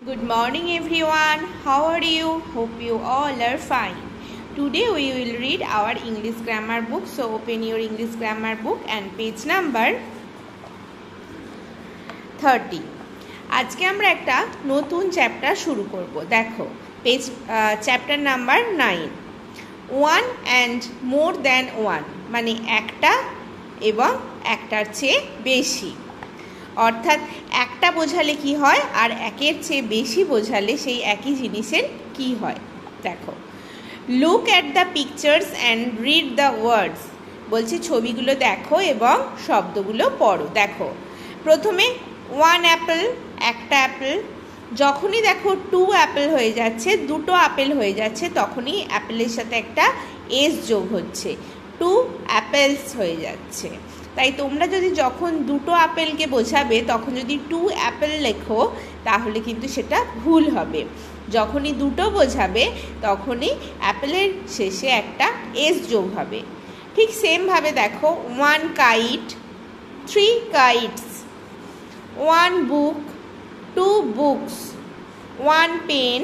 Good morning everyone. How are you? Hope you all are fine. Today we will read our English grammar book. So open your English grammar book and page number 30. আজকে আমরা একটা নতুন chapter শুরু করব। দেখো page chapter number 9. One and more than one মানে একটা এবং একটার চেয়ে বেশি। অর্থাৎ একটা বোঝালে কি হয় আর একের চেয়ে বেশি বোঝালে সেই একই জিনিসের কি হয়। দেখো, look at the pictures and read the words. বলছে ছবিগুলো দেখো এবং শব্দগুলো পড়ো। দেখো প্রথমে ওয়ান অ্যাপেল, একটা অ্যাপেল। যখনই দেখো টু অ্যাপেল হয়ে যাচ্ছে, দুটো আপেল হয়ে যাচ্ছে, তখনই অ্যাপেলের সাথে একটা এস যোগ হচ্ছে, টু অ্যাপেলস হয়ে যাচ্ছে। তাই তোমরা যদি যখন দুটো আপেলকে বোঝাবে তখন যদি টু অ্যাপেল লেখো তাহলে কিন্তু সেটা ভুল হবে। যখনই দুটো বোঝাবে তখনই অ্যাপেলের শেষে একটা এস যোগ হবে। ঠিক সেমভাবে দেখো, one kite, three kites, one book, two books, one pen,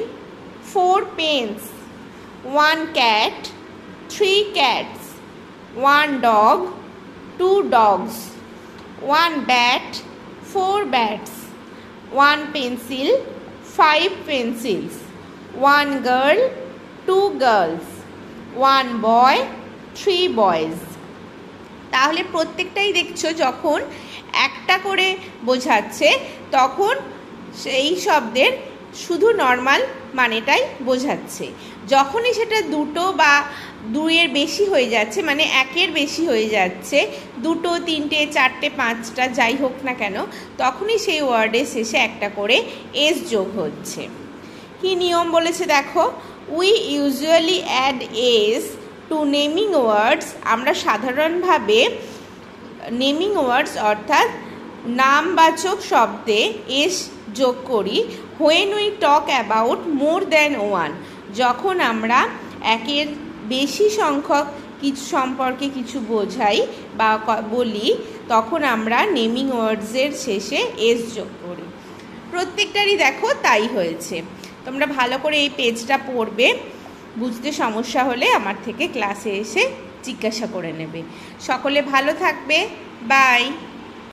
four pens, one cat, three cats, one dog, two dogs, one bat, four bats, one pencil, five pencils, one girl, two girls, one boy, three boys। তাহলে প্রত্যেকটাই দেখছো যখন একটা করে বোঝাচ্ছে তখন সেই শব্দের শুধু নর্মাল মানেটাই বোঝাচ্ছে। যখনই সেটা দুটো বা দুইয়ের বেশি হয়ে যাচ্ছে, মানে একের বেশি হয়ে যাচ্ছে, দুটো, তিনটে, চারটে, পাঁচটা যাই হোক না কেন, তখনই সেই ওয়ার্ডের শেষে একটা করে এস যোগ হচ্ছে। কি নিয়ম বলেছে দেখো, we usually add S to naming words. আমরা সাধারণভাবে নেমিং ওয়ার্ডস অর্থাৎ নামবাচক শব্দে এস যোগ করি when we talk about more than one. যখন আমরা একের বেশি সংখ্যক কিছু সম্পর্কে কিছু বোঝাই বা বলি তখন আমরা নেমিং ওয়ার্ডসের শেষে এস যোগ করি। প্রত্যেকটারই দেখো তাই হয়েছে। তোমরা ভালো করে এই পেজটা পড়বে, বুঝতে সমস্যা হলে আমার থেকে ক্লাসে এসে জিজ্ঞাসা করে নেবে। সকলে ভালো থাকবে, বাই।